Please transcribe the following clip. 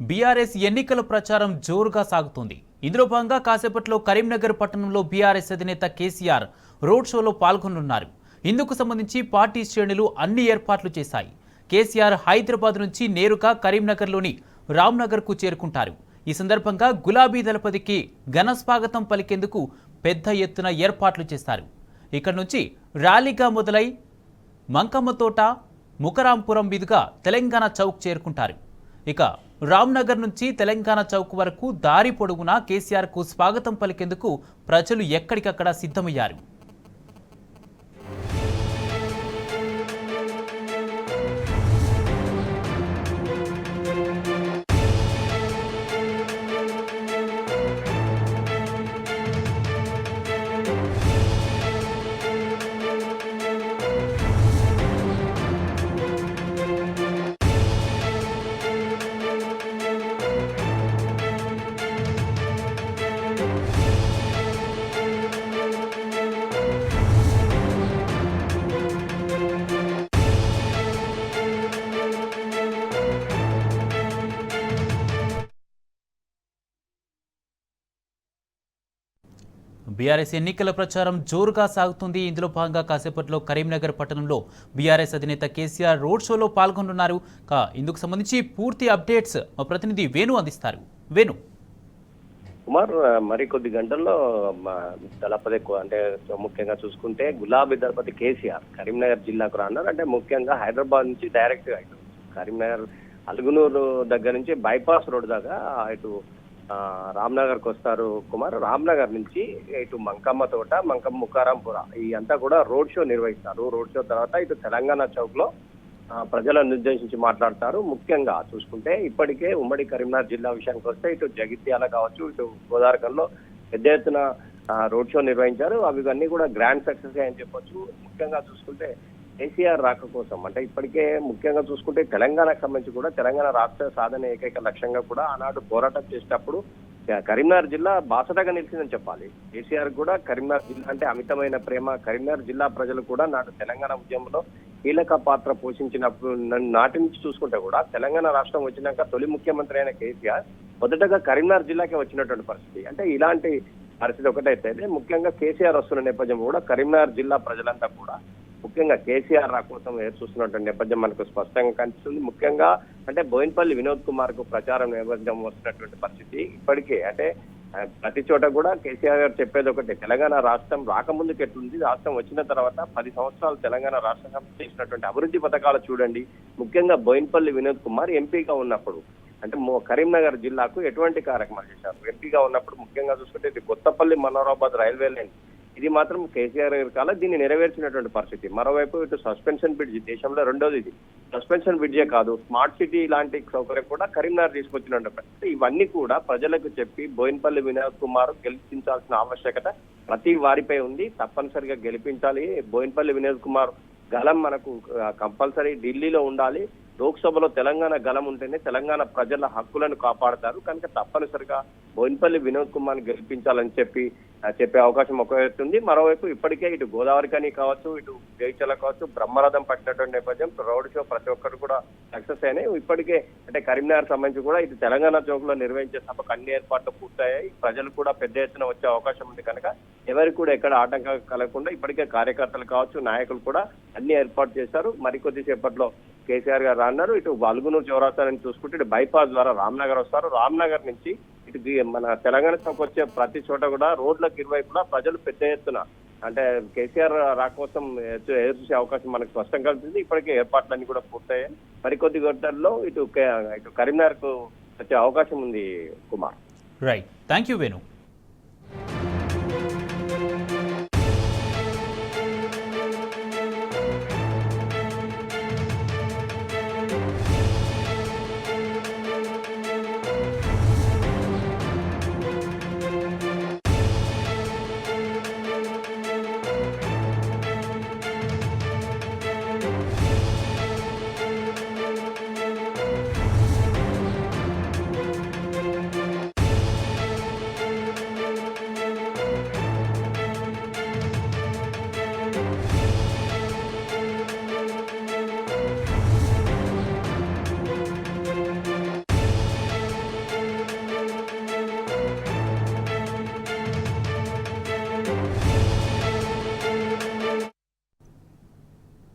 BRS ఎన్నికల ప్రచారం జోరుగా సాగుతోంది. ఇందులో భాగంగా కాసేపట్లో కరీంనగర్ పట్టణంలో బీఆర్ఎస్ అధినేత కేసీఆర్ రోడ్ షోలో పాల్గొనున్నారు. ఇందుకు సంబంధించి పార్టీ శ్రేణులు అన్ని ఏర్పాట్లు చేశాయి. కేసీఆర్ హైదరాబాద్ నుంచి నేరుగా కరీంనగర్లోని రామ్నగర్కు చేరుకుంటారు. ఈ సందర్భంగా గులాబీ దళపతికి ఘన స్వాగతం పలికేందుకు పెద్ద ఎత్తున ఏర్పాట్లు చేశారు. ఇక్కడ నుంచి ర్యాలీగా మొదలై మంకమ్మతోట, ముకరాంపురం మీదుగా తెలంగాణ చౌక్ చేరుకుంటారు. ఇక రామ్నగర్ నుంచి తెలంగాణ చౌక్ వరకు దారి పొడవునా కేసీఆర్కు స్వాగతం పలికేందుకు ప్రజలు ఎక్కడికక్కడ సిద్ధమయ్యారు. బీఆర్ఎస్ ఎన్నికల ప్రచారం జోరుగా సాగుతుంది. ఇందులో భాగంగా కాసేపట్లో కరీంనగర్ పట్టణంలో బీఆర్ఎస్ అధినేత కేసీఆర్ రోడ్ షోలో పాల్గొంటున్నారు. ఇందుకు సంబంధించి పూర్తి అప్డేట్స్ మా ప్రతినిధి వేణు అందిస్తారు. వేణు. కుమార్, మరికొద్ది గంటల్లో దళపతి అంటే ముఖ్యంగా చూసుకుంటే గులాబీ దళపతి కేసీఆర్ కరీంనగర్ జిల్లాకు రాన్నారు. అంటే ముఖ్యంగా హైదరాబాద్ నుంచి డైరెక్ట్ గా కరీంనగర్ అలుగునూరు దగ్గర నుంచి బైపాస్ రోడ్ దాకా ఇటు రామ్నగర్ కు వస్తారు కుమార్. రామ్నగర్ నుంచి ఇటు మంకమ్మ తోట, ముకారాంపుర ఈ అంతా కూడా రోడ్ షో నిర్వహిస్తారు. రోడ్ షో తర్వాత ఇటు తెలంగాణ చౌక్ లో ప్రజలను ఉద్దేశించి మాట్లాడతారు. ముఖ్యంగా చూసుకుంటే ఇప్పటికే ఉమ్మడి కరీంనగర్ జిల్లా విషయానికి వస్తే ఇటు జగిత్యాల కావచ్చు, ఇటు గోదావరిలో పెద్ద ఎత్తున రోడ్ షో నిర్వహించారు. అవి కూడా గ్రాండ్ సక్సెస్ అని చెప్పొచ్చు. ముఖ్యంగా చూసుకుంటే కేసీఆర్ రాక కోసం అంటే ఇప్పటికే ముఖ్యంగా చూసుకుంటే తెలంగాణకు సంబంధించి కూడా తెలంగాణ రాష్ట్ర సాధన ఏకైక లక్ష్యంగా కూడా ఆనాడు పోరాటం చేసేటప్పుడు కరీంనగర్ జిల్లా బాసటగా నిలిచిందని చెప్పాలి. కేసీఆర్ కూడా కరీంనగర్ జిల్లా అంటే అమితమైన ప్రేమ. కరీంనగర్ జిల్లా ప్రజలు కూడా నాడు తెలంగాణ ఉద్యమంలో కీలక పాత్ర పోషించినప్పుడు నాటి నుంచి చూసుకుంటే కూడా తెలంగాణ రాష్ట్రం వచ్చినాక తొలి ముఖ్యమంత్రి అయిన కేసీఆర్ మొదటగా కరీంనగర్ జిల్లాకే వచ్చినటువంటి పరిస్థితి. అంటే ఇలాంటి పరిస్థితి ఒకటైతే ముఖ్యంగా కేసీఆర్ వస్తున్న నేపథ్యం కూడా కరీంనగర్ జిల్లా ప్రజలంతా కూడా ముఖ్యంగా కేసీఆర్ రా కోసం ఎదురు చూస్తున్నటువంటి నేపథ్యం మనకు స్పష్టంగా కనిపిస్తుంది. ముఖ్యంగా అంటే బోయినపల్లి వినోద్ కుమార్ కు ప్రచారం నేపథ్యం వస్తున్నటువంటి పరిస్థితి. ఇప్పటికే అంటే ప్రతి చోట కూడా కేసీఆర్ గారు చెప్పేది ఒకటి, తెలంగాణ రాష్ట్రం రాకముందుకు ఎట్లుంది, రాష్ట్రం వచ్చిన తర్వాత 10 సంవత్సరాలు తెలంగాణ రాష్ట్రం చేసినటువంటి అభివృద్ధి పథకాలు చూడండి. ముఖ్యంగా బోయినపల్లి వినోద్ కుమార్ ఎంపీగా ఉన్నప్పుడు అంటే కరీంనగర్ జిల్లాకు ఎటువంటి కార్యక్రమాలు చేశారు. ఎంపీగా ఉన్నప్పుడు ముఖ్యంగా చూసుకుంటే ఇది కొత్తపల్లి మనోరాబాద్ రైల్వే లైన్ ఇది మాత్రం కేసీఆర్ గారి కాలం దీన్ని నెరవేర్చినటువంటి పరిస్థితి. మరోవైపు ఇటు సస్పెన్షన్ బ్రిడ్జ్ దేశంలో రెండోది, ఇది సస్పెన్షన్ బ్రిడ్జే కాదు స్మార్ట్ సిటీ లాంటి సౌకర్యం కూడా కరీంనగర్ తీసుకొచ్చినటువంటి పరిస్థితి. ఇవన్నీ కూడా ప్రజలకు చెప్పి బోయినపల్లి వినోద్ కుమార్ గెలిపించాల్సిన ఆవశ్యకత ప్రతి వారిపై ఉంది. తప్పనిసరిగా గెలిపించాలి. బోయినపల్లి వినోద్ కుమార్ గలం మనకు కంపల్సరీ ఢిల్లీలో ఉండాలి. లోక్సభలో తెలంగాణ గలం ఉంటేనే తెలంగాణ ప్రజల హక్కులను కాపాడతారు. కనుక తప్పనిసరిగా బోయినపల్లి వినోద్ కుమార్ గెలిపించాలని చెప్పే అవకాశం ఒకవైపు ఉంది. మరోవైపు ఇప్పటికే ఇటు గోదావరికని కావచ్చు, ఇటు జైచల కావచ్చు బ్రహ్మరథం పట్టినటువంటి నేపథ్యం రోడ్ షో ప్రతి ఒక్కరు కూడా సక్సెస్ అయినాయి. ఇప్పటికే అంటే కరీంనగర్ సంబంధించి కూడా ఇటు తెలంగాణ చౌక్ లో నిర్వహించే సభకు అన్ని ఏర్పాట్లు పూర్తయ్యాయి. ప్రజలు కూడా పెద్ద ఎత్తున వచ్చే అవకాశం ఉంది. కనుక ఎవరికి కూడా ఎక్కడ ఆటంకం కలగకుండా ఇప్పటికే కార్యకర్తలు కావచ్చు, నాయకులు కూడా అన్ని ఏర్పాటు చేశారు. మరికొద్ది సేపట్లో కేసీఆర్ గారు అన్నారు. ఇటు అలుగునూరు చౌరస్తా నుంచి చూసుకుంటే ఇటు బైపాస్ ద్వారా రామ్నగర్ వస్తారు. రామ్నగర్ నుంచి ఇటు మన తెలంగాణ చౌక్ వచ్చే ప్రతి చోట కూడా రోడ్లకు ఇరువైపులా ప్రజలు పెద్ద ఎత్తున అంటే కేసీఆర్ రాకోసం ఎదురు చూసే అవకాశం మనకు స్పష్టంగా కనిపిస్తుంది. ఇప్పటికే ఏర్పాట్లన్నీ కూడా పూర్తయ్యాయి. మరికొద్ది గంటల్లో ఇటు కరీంనగర్ కు వచ్చే అవకాశం ఉంది Kumar. Right, thank you Venu.